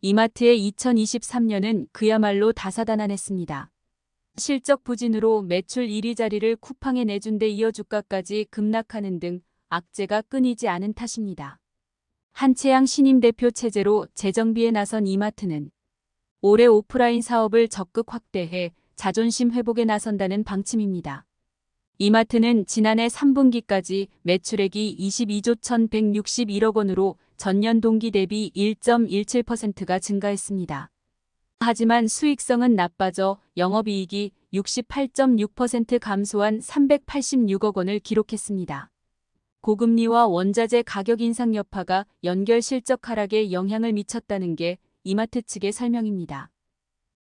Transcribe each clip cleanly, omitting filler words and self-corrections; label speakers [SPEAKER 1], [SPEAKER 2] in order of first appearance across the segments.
[SPEAKER 1] 이마트의 2023년은 그야말로 다사다난했습니다. 실적 부진으로 매출 1위 자리를 쿠팡에 내준 데 이어 주가까지 급락하는 등 악재가 끊이지 않은 탓입니다. 한채양 신임 대표 체제로 재정비에 나선 이마트는 올해 오프라인 사업을 적극 확대해 자존심 회복에 나선다는 방침입니다. 이마트는 지난해 3분기까지 매출액이 22조 1,161억 원으로 전년 동기 대비 1.17%가 증가했습니다. 하지만 수익성은 나빠져 영업이익이 68.6% 감소한 386억 원을 기록했습니다. 고금리와 원자재 가격 인상 여파가 연결 실적 하락에 영향을 미쳤다는 게 이마트 측의 설명입니다.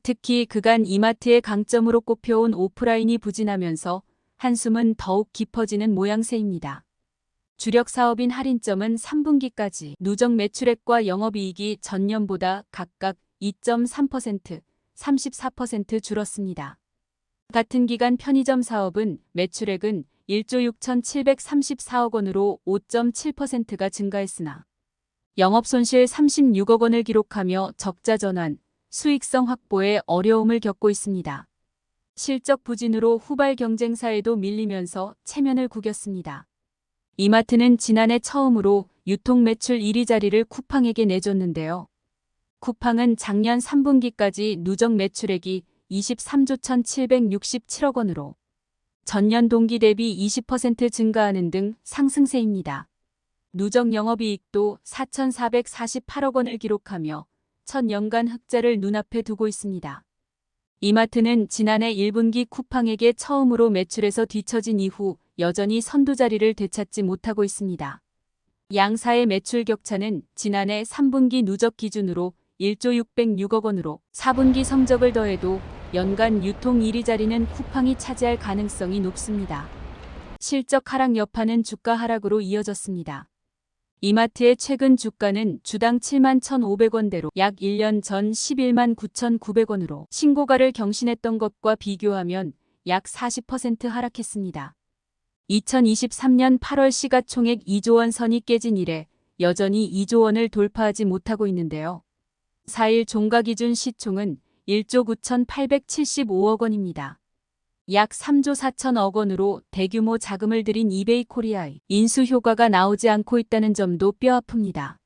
[SPEAKER 1] 특히 그간 이마트의 강점으로 꼽혀온 오프라인이 부진하면서 한숨은 더욱 깊어지는 모양새입니다. 주력 사업인 할인점은 3분기까지 누적 매출액과 영업이익이 전년보다 각각 2.3%, 34% 줄었습니다. 같은 기간 편의점 사업은 매출액은 1조 6,734억 원으로 5.7%가 증가했으나 영업손실 36억 원을 기록하며 적자 전환, 수익성 확보에 어려움을 겪고 있습니다. 실적 부진으로 후발 경쟁사에도 밀리면서 체면을 구겼습니다. 이마트는 지난해 처음으로 유통 매출 1위 자리를 쿠팡에게 내줬는데요. 쿠팡은 작년 3분기까지 누적 매출액이 23조 1,767억 원으로 전년 동기 대비 20% 증가하는 등 상승세입니다. 누적 영업이익도 4,448억 원을 기록하며 첫 연간 흑자를 눈앞에 두고 있습니다. 이마트는 지난해 1분기 쿠팡에게 처음으로 매출에서 뒤처진 이후 여전히 선두 자리를 되찾지 못하고 있습니다. 양사의 매출 격차는 지난해 3분기 누적 기준으로 1조 606억 원으로 4분기 성적을 더해도 연간 유통 1위 자리는 쿠팡이 차지할 가능성이 높습니다. 실적 하락 여파는 주가 하락으로 이어졌습니다. 이마트의 최근 주가는 주당 7만 1,500원대로 약 1년 전 11만 9,900원으로 신고가를 경신했던 것과 비교하면 약 40% 하락했습니다. 2023년 8월 시가총액 2조 원 선이 깨진 이래 여전히 2조 원을 돌파하지 못하고 있는데요. 4일 종가 기준 시총은 1조 9,875억 원입니다. 약 3조 4천억 원으로 대규모 자금을 들인 이베이 코리아의 인수 효과가 나오지 않고 있다는 점도 뼈아픕니다.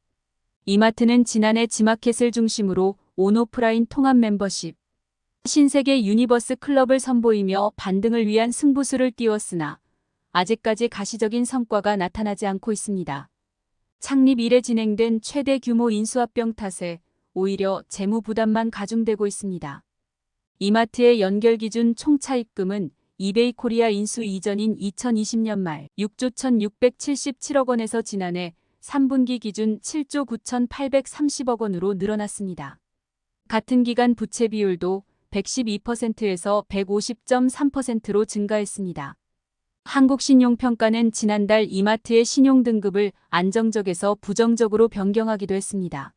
[SPEAKER 1] 이마트는 지난해 지마켓을 중심으로 온오프라인 통합 멤버십, 신세계 유니버스 클럽을 선보이며 반등을 위한 승부수를 띄웠으나 아직까지 가시적인 성과가 나타나지 않고 있습니다. 창립 이래 진행된 최대 규모 인수합병 탓에 오히려 재무 부담만 가중되고 있습니다. 이마트의 연결 기준 총차입금은 이베이 코리아 인수 이전인 2020년 말 6조 1,677억 원에서 지난해 3분기 기준 7조 9,830억 원으로 늘어났습니다. 같은 기간 부채 비율도 112%에서 150.3%로 증가했습니다. 한국신용평가는 지난달 이마트의 신용등급을 안정적에서 부정적으로 변경하기도 했습니다.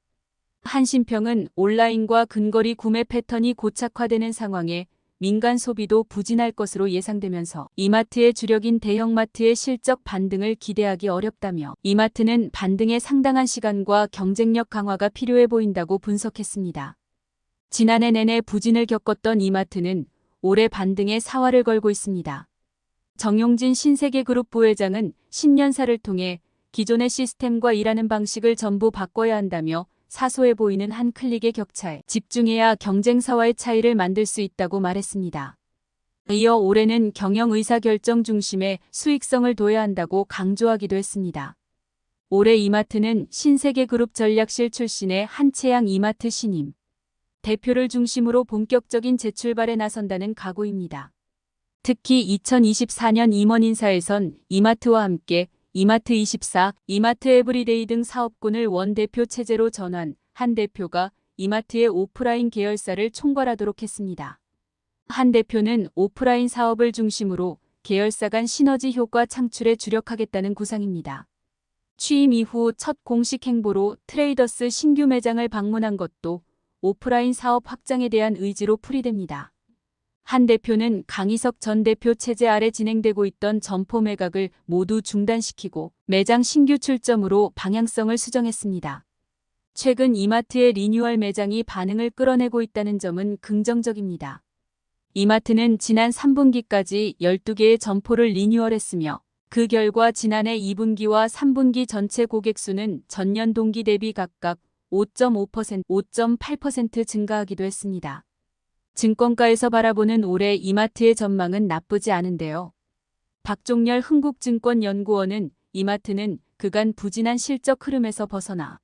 [SPEAKER 1] 한신평은 온라인과 근거리 구매 패턴이 고착화되는 상황에 민간 소비도 부진할 것으로 예상되면서 이마트의 주력인 대형마트의 실적 반등을 기대하기 어렵다며 이마트는 반등에 상당한 시간과 경쟁력 강화가 필요해 보인다고 분석했습니다. 지난해 내내 부진을 겪었던 이마트는 올해 반등에 사활을 걸고 있습니다. 정용진 신세계그룹 부회장은 신년사를 통해 기존의 시스템과 일하는 방식을 전부 바꿔야 한다며 사소해 보이는 한 클릭의 격차에 집중해야 경쟁사와의 차이를 만들 수 있다고 말했습니다. 이어 올해는 경영 의사결정 중심에 수익성을 둬야 한다고 강조하기도 했습니다. 올해 이마트는 신세계그룹 전략실 출신의 한채양 이마트 신임 대표를 중심으로 본격적인 재출발에 나선다는 각오입니다. 특히 2024년 임원 인사에선 이마트와 함께 이마트24, 이마트 에브리데이 등 사업군을 원대표 체제로 전환, 한 대표가 이마트의 오프라인 계열사를 총괄하도록 했습니다. 한 대표는 오프라인 사업을 중심으로 계열사 간 시너지 효과 창출에 주력하겠다는 구상입니다. 취임 이후 첫 공식 행보로 트레이더스 신규 매장을 방문한 것도 오프라인 사업 확장에 대한 의지로 풀이됩니다. 한 대표는 강희석 전 대표 체제 아래 진행되고 있던 점포 매각을 모두 중단시키고 매장 신규 출점으로 방향성을 수정했습니다. 최근 이마트의 리뉴얼 매장이 반응을 끌어내고 있다는 점은 긍정적입니다. 이마트는 지난 3분기까지 12개의 점포를 리뉴얼했으며 그 결과 지난해 2분기와 3분기 전체 고객 수는 전년 동기 대비 각각 5.5%, 5.8% 증가하기도 했습니다. 증권가에서 바라보는 올해 이마트의 전망은 나쁘지 않은데요. 박종렬 흥국증권연구원은 이마트는 그간 부진한 실적 흐름에서 벗어나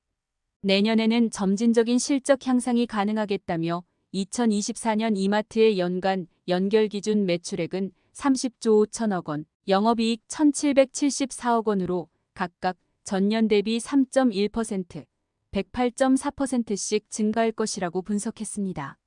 [SPEAKER 1] 내년에는 점진적인 실적 향상이 가능하겠다며 2024년 이마트의 연간 연결 기준 매출액은 30조 5천억 원, 영업이익 1,774억 원으로 각각 전년 대비 3.1%, 108.4%씩 증가할 것이라고 분석했습니다.